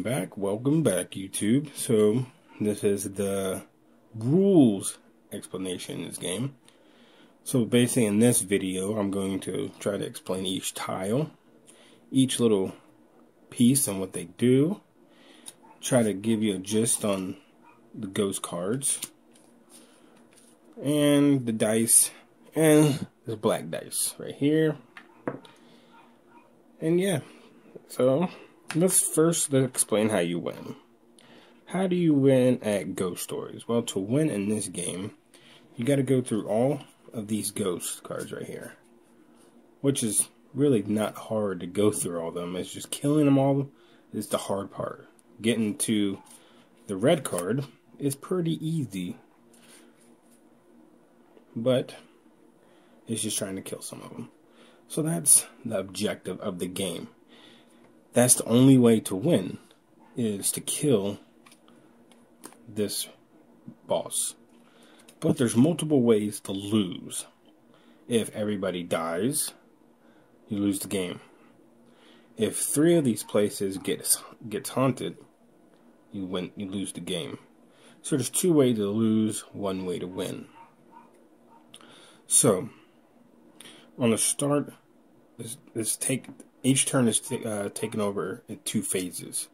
Welcome back, YouTube. So, this is the rules explanation in this game. So, basically, in this video, I'm going to try to explain each tile, each little piece and what they do, try to give you a gist on the ghost cards, and the dice, and the black dice right here. And yeah, so let's explain how you win. How do you win at Ghost Stories? Well, to win in this game, you got to go through all of these ghost cards right here, which is really not hard to go through all of them. It's just killing them all is the hard part. Getting to the red card is pretty easy, but it's just trying to kill some of them. So that's the objective of the game. That's the only way to win, is to kill this boss. But there's multiple ways to lose. If everybody dies, you lose the game. If 3 of these places gets haunted, you lose the game. So there's 2 ways to lose, 1 way to win. So on the start, each turn is taken over in 2 phases.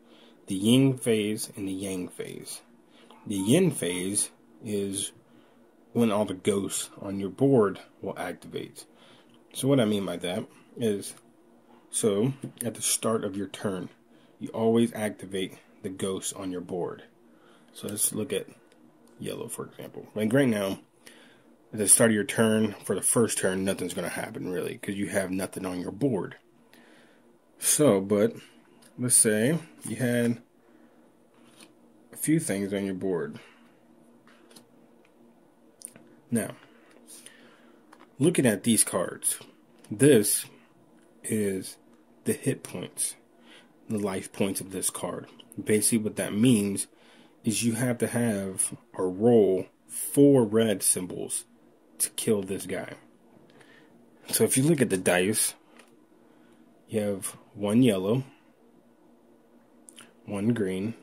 The yin phase and the yang phase. The yin phase is when all the ghosts on your board will activate. So what I mean by that is, so at the start of your turn, you always activate the ghosts on your board. So let's look at yellow, for example. Like right now, at the start of your turn, for the first turn, nothing's going to happen really, because you have nothing on your board. So, but let's say you had a few things on your board. Now, looking at these cards, this is the hit points, the life points of this card. Basically what that means is you have to have or roll 4 red symbols to kill this guy. So if you look at the dice, you have 1 yellow, 1 green,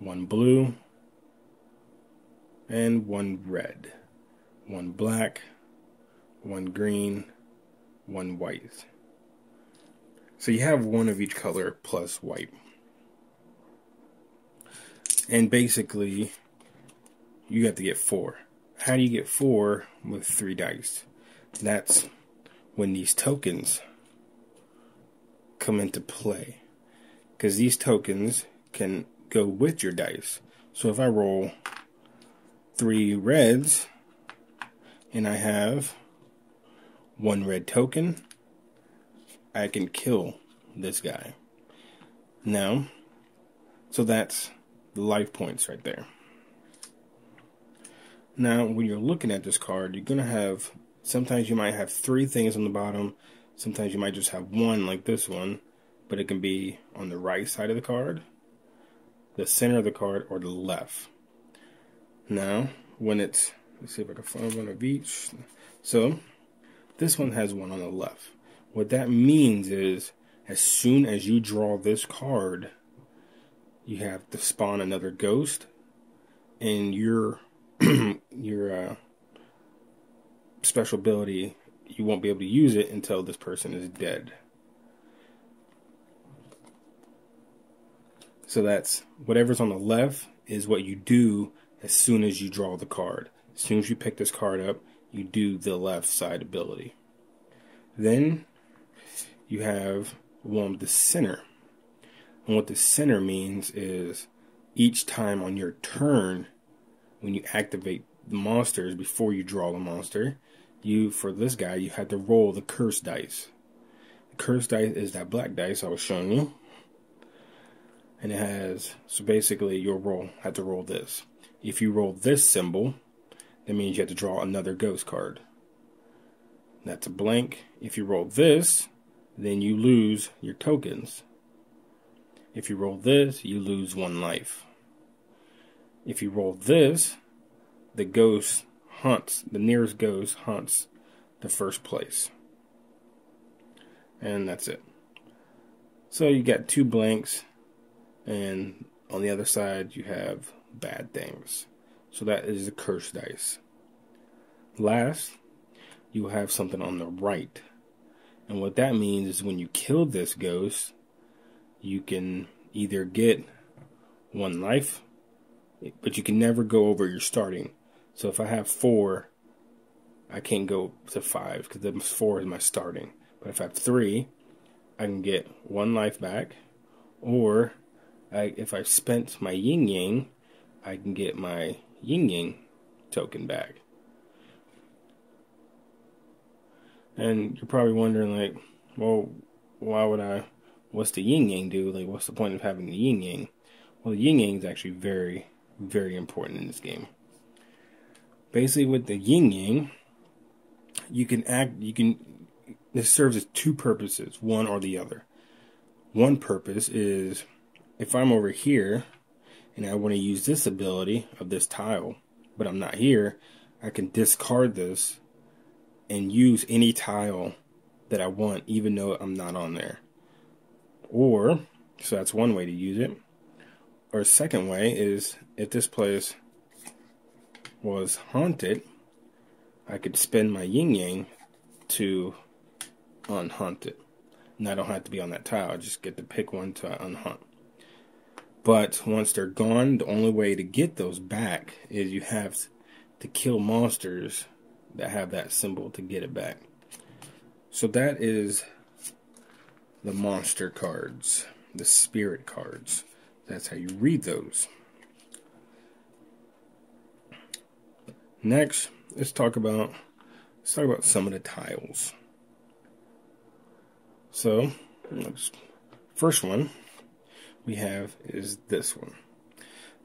1 blue, and 1 red, 1 black, 1 green, 1 white. So you have 1 of each color plus white. And basically, you have to get 4. How do you get 4 with 3 dice? That's when these tokens come into play, because these tokens can go with your dice. So if I roll 3 reds and I have 1 red token, I can kill this guy. Now, so that's the life points right there. Now, when you're looking at this card, you're going to have, sometimes you might have 3 things on the bottom. Sometimes you might just have 1 like this one, but it can be on the right side of the card, the center of the card, or the left. Now, when it's, let's see if I can find 1 of each. So, this one has 1 on the left. What that means is, as soon as you draw this card, you have to spawn another ghost, and your special ability, you won't be able to use it until this person is dead. So that's whatever's on the left is what you do as soon as you draw the card. As soon as you pick this card up, you do the left side ability. Then you have the center. And what the center means is each time on your turn, when you activate the monsters before you draw the monster, for this guy, you have to roll the curse dice. The curse dice is that black dice I was showing you. And it has, so basically you'll have to roll this. If you roll this symbol, that means you have to draw another ghost card. That's a blank. If you roll this, then you lose your tokens. If you roll this, you lose 1 life. If you roll this, the nearest ghost haunts the first place. And that's it. So you got 2 blanks, and on the other side you have bad things. So that is the curse dice. Last, you have something on the right. And what that means is when you kill this ghost, you can either get 1 life, but you can never go over your starting. So if I have 4, I can't go to 5 because 4 is my starting. But if I have 3, I can get 1 life back. Or if I spent my yin yang, I can get my yin yang token back. And you're probably wondering, like, well, what's the yin yang do? Like, what's the point of having the yin yang? Well, the yin yang is actually very, very important in this game. Basically, with the yin yang, this serves as 2 purposes, one or the other. One purpose is, if I'm over here, and I want to use this ability of this tile, but I'm not here, I can discard this and use any tile that I want, even though I'm not on there. Or, so that's one way to use it. Or a second way is, if this place was haunted, I could spend my yin yang to unhaunt it. And I don't have to be on that tile, I just get to pick one to unhaunt. But once they're gone, the only way to get those back is you have to kill monsters that have that symbol to get it back. So that is the monster cards, the spirit cards. That's how you read those. Next, let's talk about some of the tiles. So, first one we have is this one.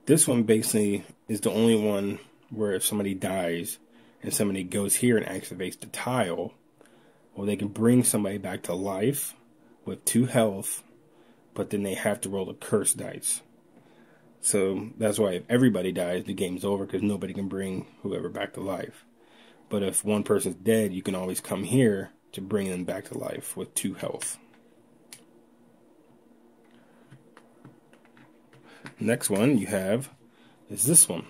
This one basically is the only one where if somebody dies and somebody goes here and activates the tile, well, they can bring somebody back to life with 2 health, but then they have to roll a curse dice. So that's why if everybody dies, the game's over, because nobody can bring whoever back to life. But if one person's dead, you can always come here to bring them back to life with 2 health. Next one you have is this one.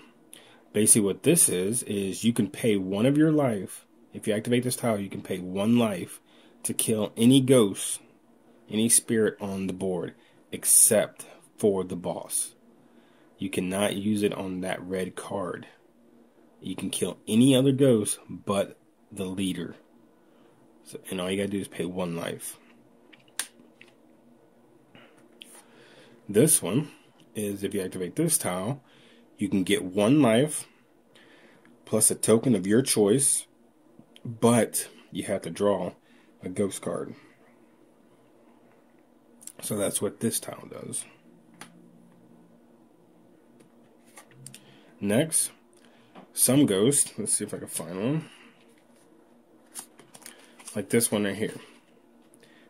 Basically what this is you can pay 1 of your life. If you activate this tile, you can pay 1 life to kill any ghost, any spirit on the board, except for the boss. You cannot use it on that red card. You can kill any other ghost but the leader. So, and all you gotta do is pay 1 life. This one is, if you activate this tile, you can get 1 life plus a token of your choice, but you have to draw a ghost card. So that's what this tile does. Next, some ghosts, let's see if I can find one. Like this one right here.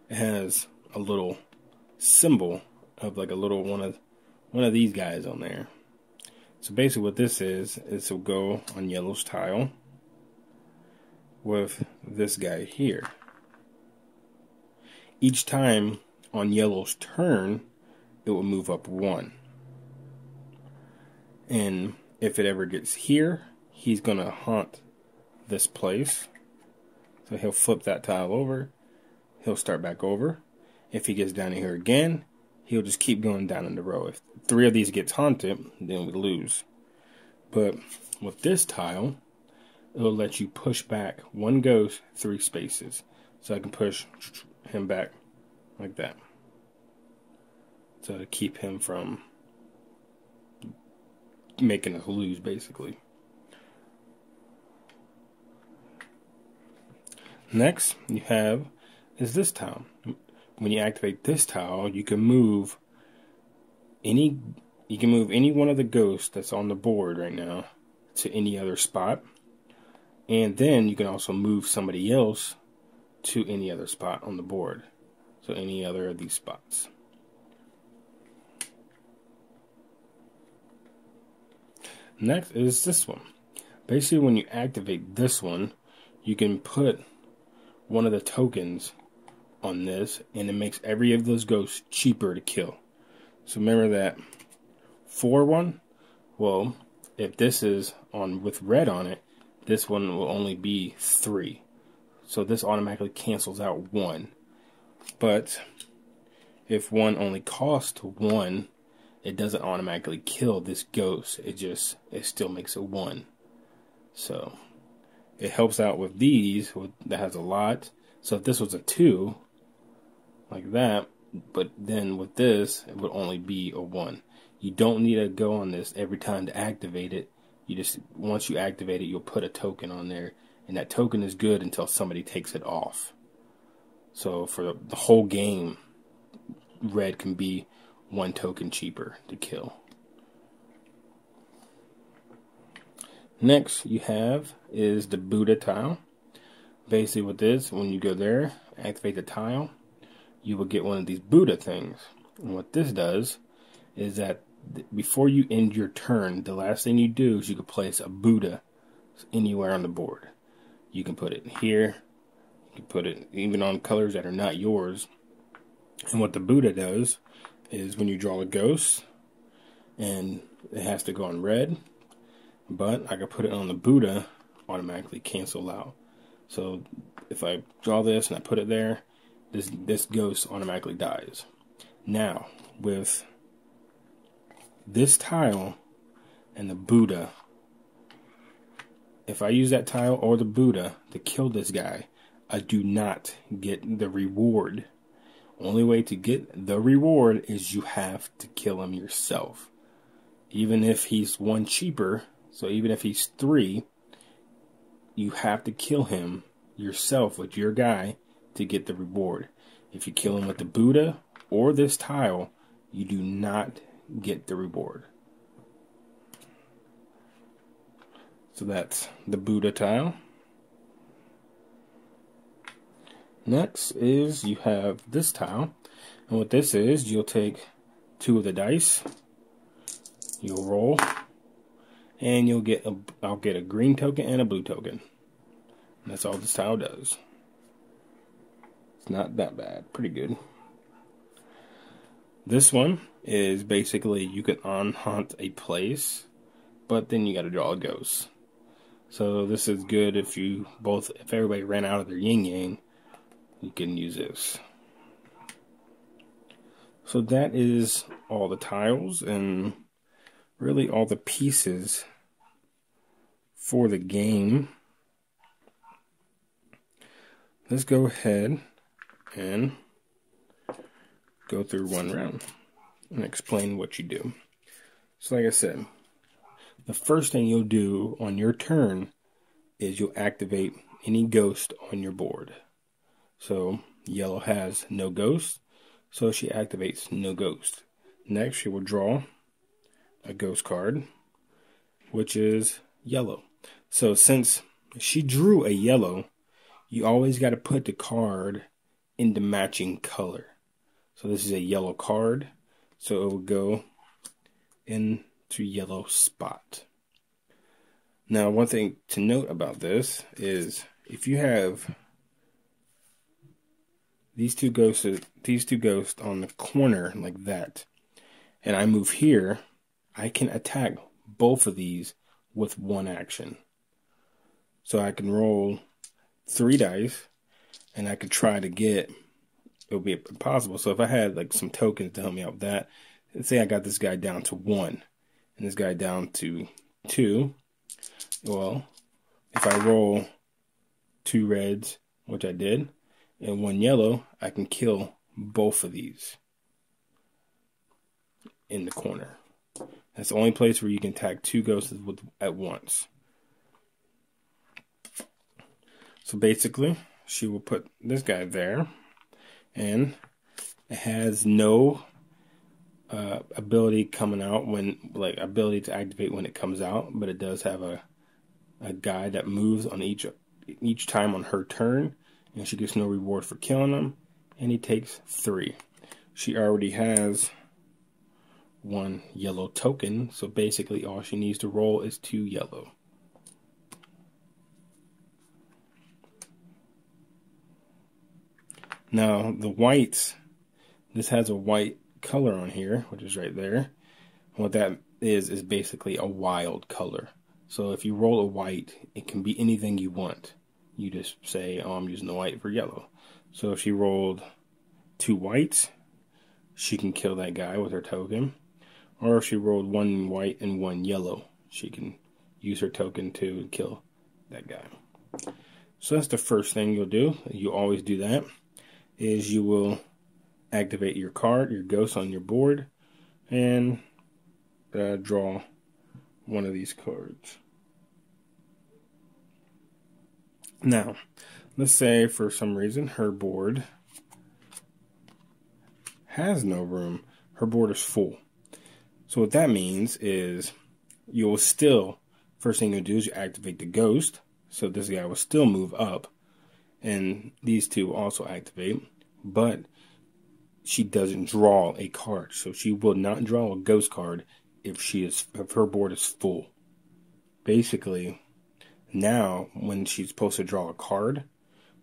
It has a little symbol of like a little one of these guys on there. So basically what this is it'll go on yellow's tile with this guy here. Each time on yellow's turn, it will move up 1. And if it ever gets here, he's going to haunt this place. So he'll flip that tile over. He'll start back over. If he gets down here again, he'll just keep going down in the row. If 3 of these gets haunted, then we lose. But with this tile, it'll let you push back 1 ghost 3 spaces. So I can push him back like that. So to keep him from making us lose, basically. Next, you have is this tile. When you activate this tile, you can move any one of the ghosts that's on the board right now to any other spot. And then you can also move somebody else to any other spot on the board. So any other of these spots. Next is this one. Basically, when you activate this one, you can put one of the tokens on this, and it makes every of those ghosts cheaper to kill. So remember that 4 one? Well, if this is on with red on it, this one will only be 3. So this automatically cancels out 1. But if 1 only costs 1, it doesn't automatically kill this ghost. It still makes it 1. So it helps out with these that has a lot. So if this was a 2, like that, but then with this, it would only be a 1. You don't need to go on this every time to activate it. You just, once you activate it, you'll put a token on there, and that token is good until somebody takes it off. So for the whole game, red can be 1 token cheaper to kill. Next you have is the Buddha tile. Basically with this, when you go there, activate the tile, you will get one of these Buddha things. And what this does is that before you end your turn, the last thing you do is you can place a Buddha anywhere on the board. You can put it here, you can put it even on colors that are not yours. And what the Buddha does is when you draw a ghost, and it has to go on red, but I can put it on the Buddha, automatically cancel out. So if I draw this and I put it there, this ghost automatically dies. Now with this tile and the Buddha, if I use that tile or the Buddha to kill this guy, I do not get the reward. Only way to get the reward is you have to kill him yourself. Even if he's 1 cheaper, so even if he's 3, you have to kill him yourself with your guy to get the reward. If you kill him with the Buddha or this tile, you do not get the reward. So that's the Buddha tile. Next is you have this tile, and what this is, you'll take 2 of the dice, you'll roll, and I'll get a green token and a blue token. And that's all this tile does. It's not that bad, pretty good. This one is basically you can on-haunt a place, but then you got to draw a ghost. So this is good if everybody ran out of their yin yang, you can use this. So that is all the tiles and really all the pieces for the game. Let's go ahead and go through one round and explain what you do. So like I said, the first thing you'll do on your turn is you'll activate any ghost on your board. So yellow has no ghost, so she activates no ghost. Next she will draw a ghost card, which is yellow. So since she drew a yellow, you always got to put the card in the matching color. So this is a yellow card, so it will go into yellow spot. Now one thing to note about this is if you have these two ghosts on the corner like that, and I move here, I can attack both of these with 1 action. So I can roll 3 dice, and I could try to get, it would be impossible. So if I had like some tokens to help me out with that, let's say I got this guy down to 1, and this guy down to 2, well, if I roll 2 reds, which I did, and 1 yellow, I can kill both of these in the corner. That's the only place where you can attack 2 ghosts at once. So basically, she will put this guy there, and it has no ability coming out ability to activate when it comes out, but it does have a guy that moves on each time on her turn, and she gets no reward for killing him, and he takes 3. She already has 1 yellow token, so basically all she needs to roll is 2 yellow. Now the whites, this has a white color on here, which is right there. What that is basically a wild color. So if you roll a white, it can be anything you want. You just say, oh, I'm using the white for yellow. So if she rolled 2 whites, she can kill that guy with her token. Or if she rolled 1 white and 1 yellow, she can use her token to kill that guy. So that's the first thing you'll do. You always do that, is you will activate your card, your ghost on your board, and draw one of these cards. Now, let's say for some reason her board has no room. Her board is full. So what that means is you will still, first thing you'll do is you activate the ghost. So this guy will still move up. And these two will also activate. But she doesn't draw a card. So she will not draw a ghost card if her board is full. Basically, now when she's supposed to draw a card,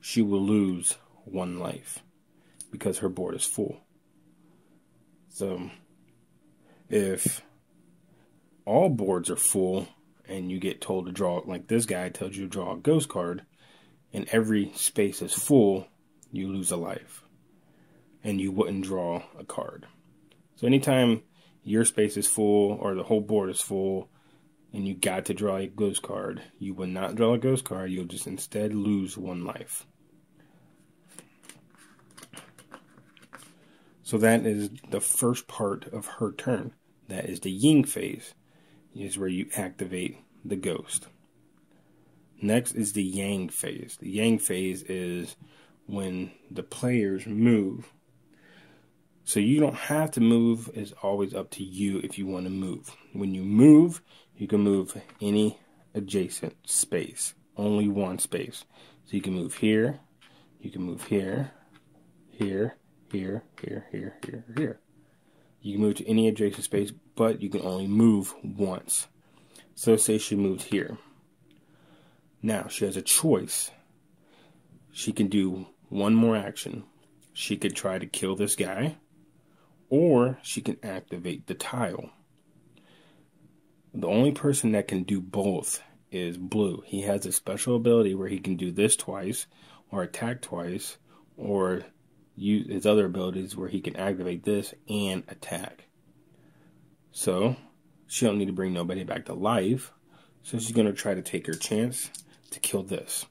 she will lose 1 life because her board is full. So if all boards are full and you get told to draw, like this guy tells you to draw a ghost card, and every space is full, you lose a life. And you wouldn't draw a card. So anytime your space is full or the whole board is full and you got to draw a ghost card, you will not draw a ghost card. You'll just instead lose 1 life. So that is the first part of her turn. That is the Yin phase, is where you activate the ghost. Next is the Yang phase. The Yang phase is when the players move. So you don't have to move. It's always up to you if you want to move. When you move, you can move any adjacent space. Only 1 space. So you can move here. You can move here. Here. Here. Here. Here. Here. Here. You can move to any adjacent space, but you can only move once. So say she moved here. Now she has a choice. She can do 1 more action. She could try to kill this guy, or she can activate the tile. The only person that can do both is Blue. He has a special ability where he can do this twice, or attack twice, or use his other abilities where he can activate this and attack. So she don't need to bring nobody back to life. So she's going to try to take her chance to kill this.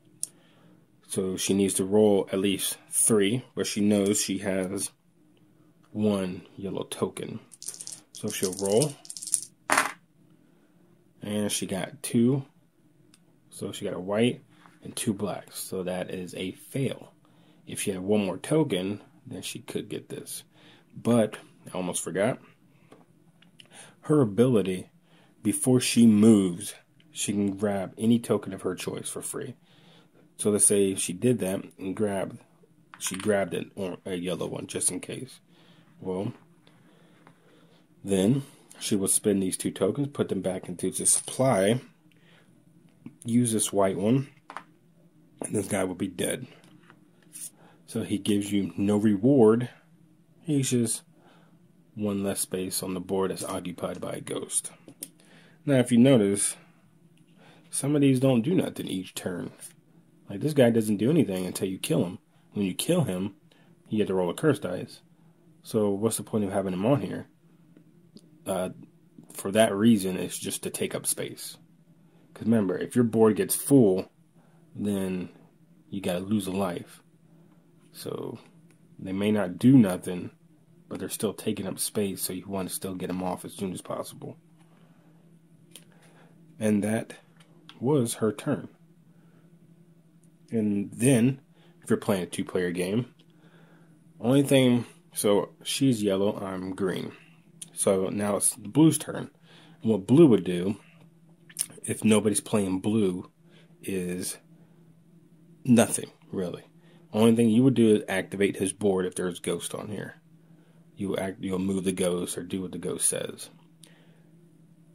So she needs to roll at least 3, where she knows she has 1 yellow token. So she'll roll. And she got 2. So she got a white and 2 blacks. So that is a fail. If she had 1 more token, then she could get this. But, I almost forgot. Her ability, before she moves, she can grab any token of her choice for free. So let's say she did that and she grabbed a yellow one just in case. Well, then she will spend these 2 tokens, put them back into the supply, use this white one, and this guy will be dead. So he gives you no reward. He's just 1 less space on the board that's occupied by a ghost. Now, if you notice, some of these don't do nothing each turn. Like, this guy doesn't do anything until you kill him. When you kill him, you get to roll a curse dice. So what's the point of having him on here? For that reason, it's just to take up space. Because remember, if your board gets full, then you got to lose a life. So they may not do nothing, but they're still taking up space, so you want to still get them off as soon as possible. And that was her turn. And then, if you're playing a 2-player game, only thing, so she's yellow, I'm green. So now it's the Blue's turn. And what Blue would do, if nobody's playing Blue, is nothing, really. Only thing you would do is activate his board if there's ghost on here. You'll move the ghost or do what the ghost says.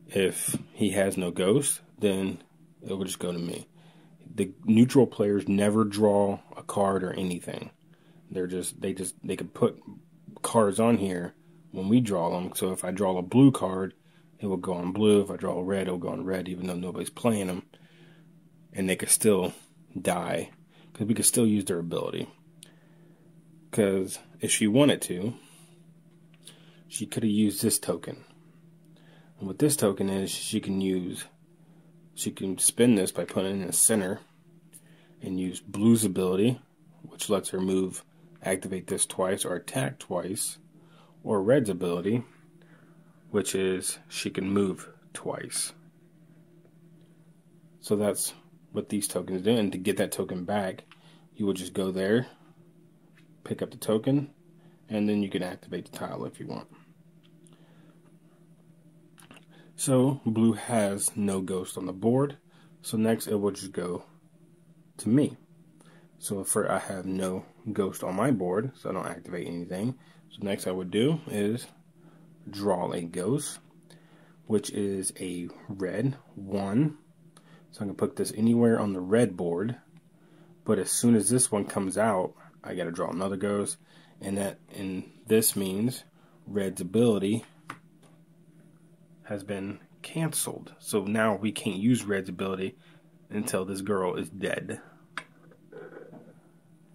If he has no ghost, then it will just go to me. The neutral players never draw a card or anything. They can put cards on here when we draw them. So if I draw a blue card, it will go on blue. If I draw a red, it will go on red, even though nobody's playing them. And they could still die, because we could still use their ability. Because if she wanted to, she could have used this token. And what this token is, she can spin this by putting it in the center and use blue's ability, which lets her activate this twice or attack twice, or red's ability, which is she can move twice. So that's what these tokens do. And to get that token back, you would just go there, pick up the token, and then you can activate the tile if you want. So blue has no ghost on the board, so next it will just go to me. So I have no ghost on my board, so I don't activate anything. So next I would do is draw a ghost, which is a red 1. So I'm going to put this anywhere on the red board, but as soon as this one comes out, I got to draw another ghost, and this means red's ability has been canceled. So now we can't use red's ability until this girl is dead.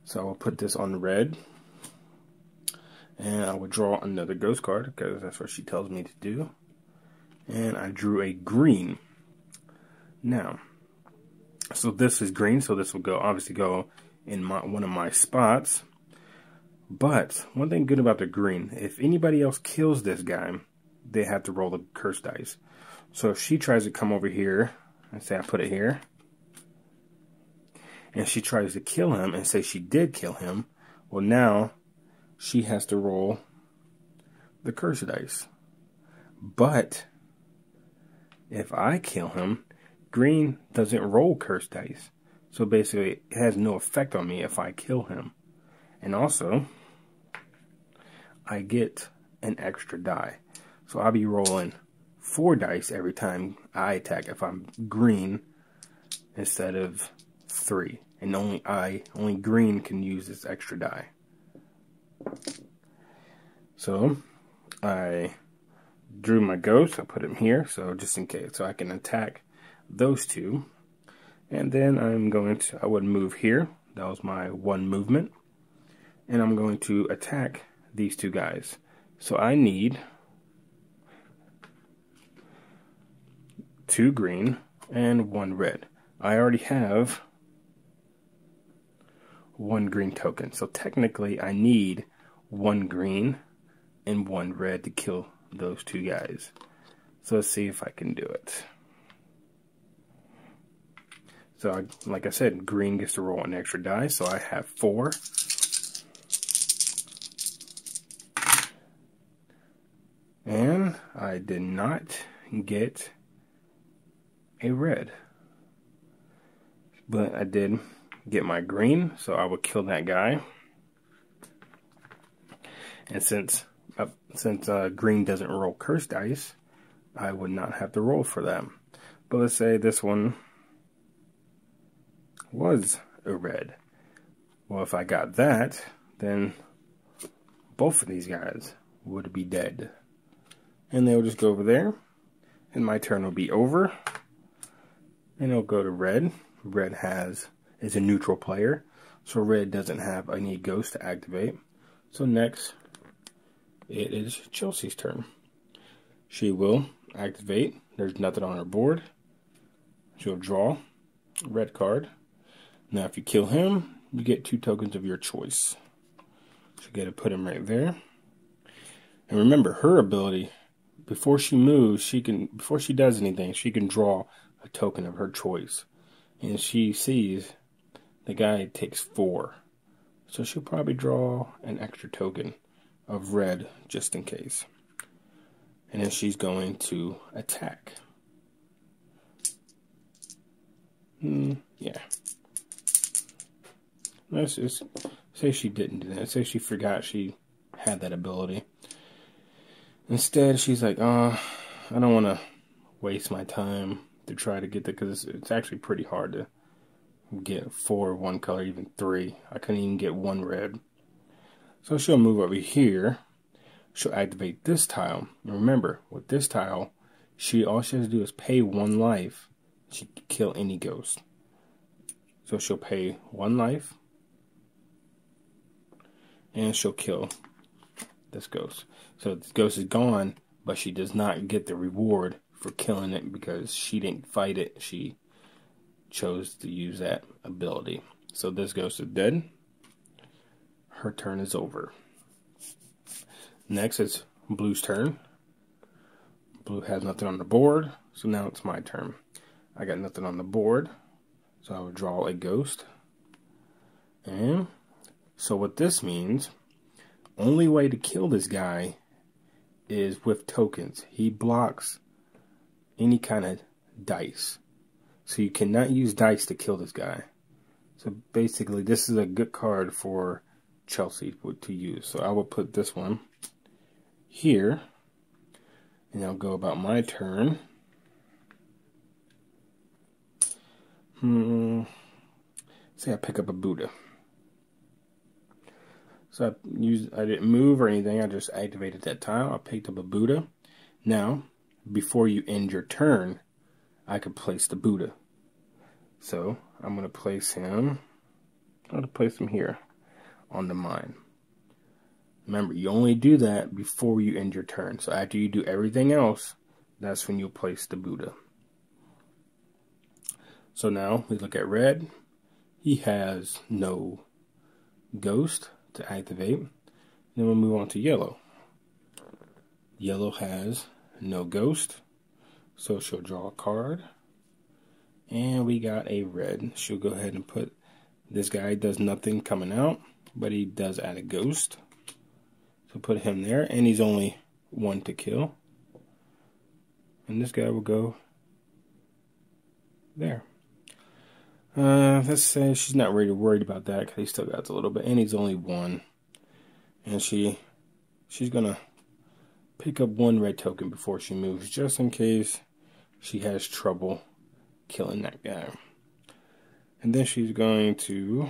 So I'll put this on red, and I will draw another ghost card because that's what she tells me to do. And I drew a green. Now, so this is green, so this will obviously go in one of my spots. But one thing good about the green, if anybody else kills this guy, they have to roll the curse dice. So if she tries to come over here, and say I put it here, and she tries to kill him and say she did kill him, well, now she has to roll the curse dice. But if I kill him, green doesn't roll curse dice. So basically, it has no effect on me if I kill him. And also, I get an extra die. So I'll be rolling 4 dice every time I attack if I'm green instead of 3. And only green can use this extra die. So I drew my ghost. I put him here, so just in case, so I can attack those two. And then I would move here. That was my 1 movement. And I'm going to attack these 2 guys. So I need 2 green and 1 red. I already have 1 green token. So technically I need 1 green and 1 red to kill those 2 guys. So let's see if I can do it. So like I said, green gets to roll an extra die, so I have 4. And I did not get a red. But I did get my green, so I would kill that guy. And since green doesn't roll curse dice, I would not have to roll for them. But let's say this one was a red. Well, if I got that, then both of these guys would be dead. And they'll just go over there, and my turn will be over. And it'll go to red. Red is a neutral player, so red doesn't have any ghost to activate. So next, it is Chelsea's turn. She will activate. There's nothing on her board. She'll draw a red card. Now if you kill him, you get 2 tokens of your choice. So you got to put him right there. And remember, her ability, before she moves, before she does anything, she can draw a token of her choice. And she sees the guy takes 4. So she'll probably draw an extra token of red just in case. And then she's going to attack. Yeah. Let's just say she didn't do that. Say she forgot she had that ability. Instead, she's like, I don't want to waste my time to try to get that, because it's actually pretty hard to get 4 of one color, even 3. I couldn't even get 1 red. So she'll move over here, she'll activate this tile. And remember, with this tile, all she has to do is pay 1 life. She can kill any ghost. So she'll pay 1 life, and she'll kill this ghost. So this ghost is gone, but she does not get the reward for killing it because she didn't fight it. She chose to use that ability. So this ghost is dead. Her turn is over. Next is Blue's turn. Blue has nothing on the board, so now it's my turn. I got nothing on the board, so I will draw a ghost. And so what this means, only way to kill this guy is with tokens. He blocks any kind of dice. So you cannot use dice to kill this guy. So basically, this is a good card for Chelsea to use. So I will put this one here, and I'll go about my turn. Say I pick up a Buddha. So I didn't move or anything. I just activated that tile. I picked up a Buddha. Now, before you end your turn, I could place the Buddha. So I'm going to place him. I'm going to place him here on the mine. Remember, you only do that before you end your turn. So after you do everything else, that's when you'll place the Buddha. So now we look at red. He has no ghost to activate. Then we'll move on to yellow. Yellow has no ghost, so she'll draw a card. And we got a red. She'll go ahead and put, this guy does nothing coming out, but he does add a ghost. So put him there, and he's only 1 to kill. And this guy will go there. Let's say she's not really worried about that because he still got a little bit, and he's only 1. And she's gonna pick up 1 red token before she moves, just in case she has trouble killing that guy. And then she's going to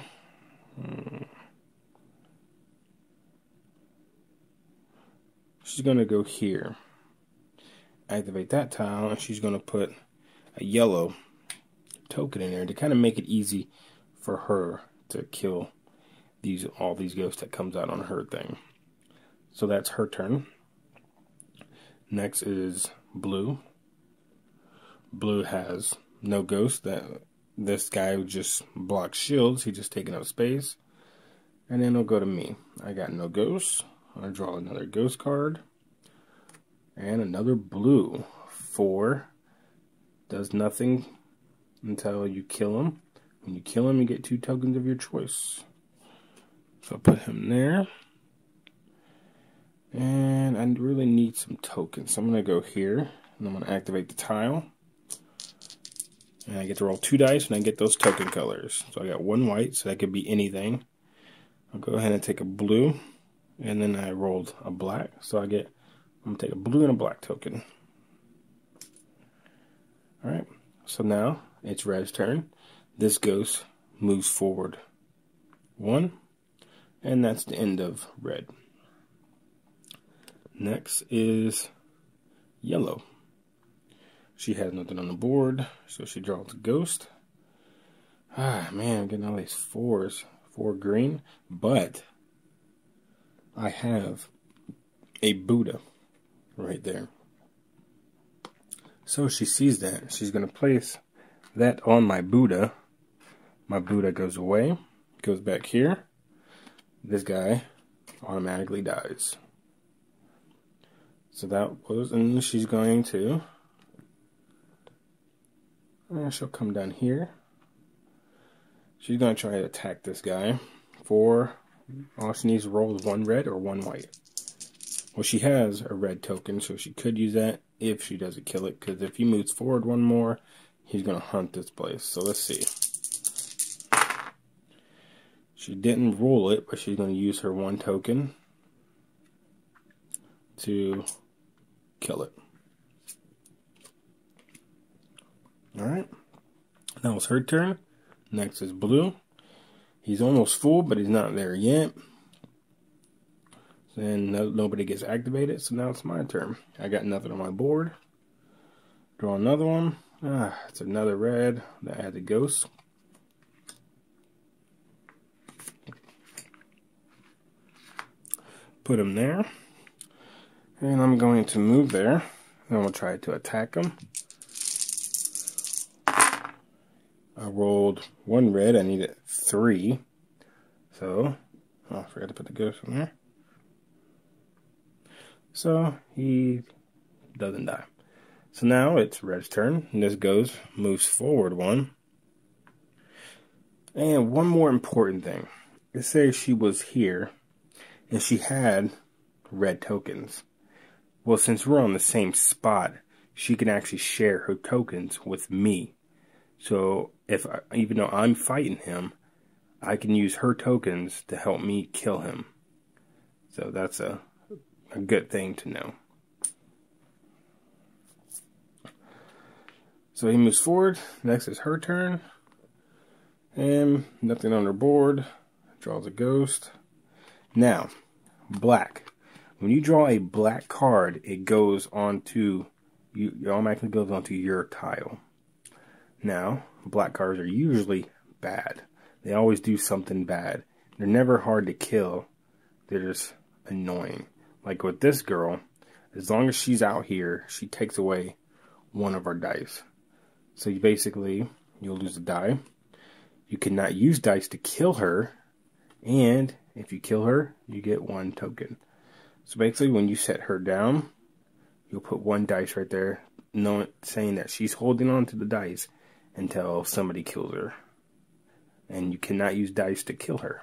go here, activate that tile, and she's going to put a yellow token in there to kind of make it easy for her to kill all these ghosts that comes out on her thing. So that's her turn. Next is blue. Blue has no ghost. This guy just blocks shields. He's just taking up space. And then it'll go to me. I got no ghost. I'll draw another ghost card. And another blue. 4. Does nothing until you kill him. When you kill him, you get 2 tokens of your choice. So I'll put him there. And I really need some tokens. So I'm going to go here. And I'm going to activate the tile. And I get to roll 2 dice, and I get those token colors. So I got 1 white, so that could be anything. I'll go ahead and take a blue, and then I rolled a black. So I'm going to take a blue and a black token. Alright, so now it's red's turn. This ghost moves forward 1, and that's the end of red. Next is yellow. She has nothing on the board, so she draws a ghost. Ah, man, I'm getting all these 4s. 4 green, but I have a Buddha right there. So she sees that. She's going to place that on my Buddha. My Buddha goes away, goes back here. This guy automatically dies. So that was, and she's going to, she'll come down here. She's going to try to attack this guy. All she needs to roll is 1 red or 1 white. Well, she has a red token, so she could use that if she doesn't kill it. Because if he moves forward 1 more, he's going to hunt this place. So let's see. She didn't roll it, but she's going to use her 1 token to kill it. Alright. That was her turn. Next is blue. He's almost full, but he's not there yet. So and nobody gets activated. So now it's my turn. I got nothing on my board. Draw another one. It's another red that had the ghost. Put him there. And I'm going to move there. Then we'll try to attack him. I rolled 1 red. I needed 3. So, I forgot to put the ghost in there. So, he doesn't die. So now it's red's turn. And this ghost moves forward 1. And one more important thing. Let's say she was here and she had red tokens. Well, since we're on the same spot, she can actually share her tokens with me. So even though I'm fighting him, I can use her tokens to help me kill him. So that's a good thing to know. So he moves forward. Next is her turn. And nothing on her board. Draws a ghost. Now, black. When you draw a black card, it goes onto you. It automatically goes onto your tile. Now, black cards are usually bad. They always do something bad. They're never hard to kill. They're just annoying. Like with this girl, as long as she's out here, she takes away one of our dice. So you'll lose a die. You cannot use dice to kill her. And if you kill her, you get 1 token. So basically, when you set her down, you'll put 1 dice right there, saying that she's holding on to the dice until somebody kills her. And you cannot use dice to kill her.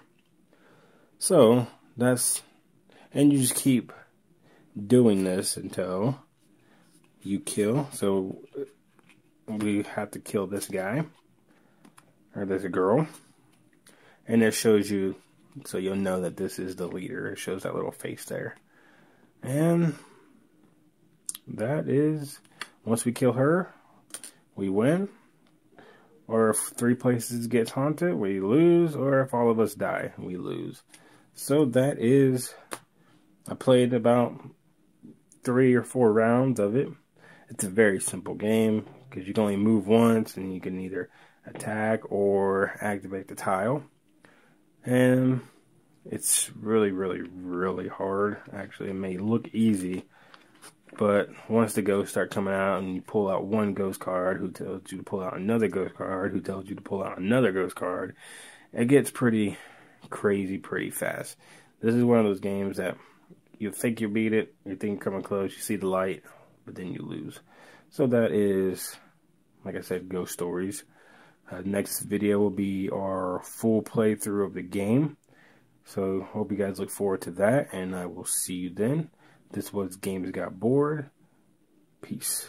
So, and you just keep doing this until you kill. So, we have to kill this guy, or this girl. And it shows you, so you'll know that this is the leader. It shows that little face there. And that is, once we kill her, we win. Or if 3 places gets haunted, we lose. Or if all of us die, we lose. So that is, I played about 3 or 4 rounds of it. It's a very simple game because you can only move once and you can either attack or activate the tile. And it's really, really, really hard. Actually, it may look easy, but once the ghosts start coming out and you pull out 1 ghost card who tells you to pull out another ghost card who tells you to pull out another ghost card, it gets pretty crazy pretty fast. This is one of those games that you think you beat it, you think you're coming close, you see the light, but then you lose. So that is, like I said, Ghost Stories. Next video will be our full playthrough of the game. So hope you guys look forward to that, and I will see you then. This was Games Got Bored. Peace.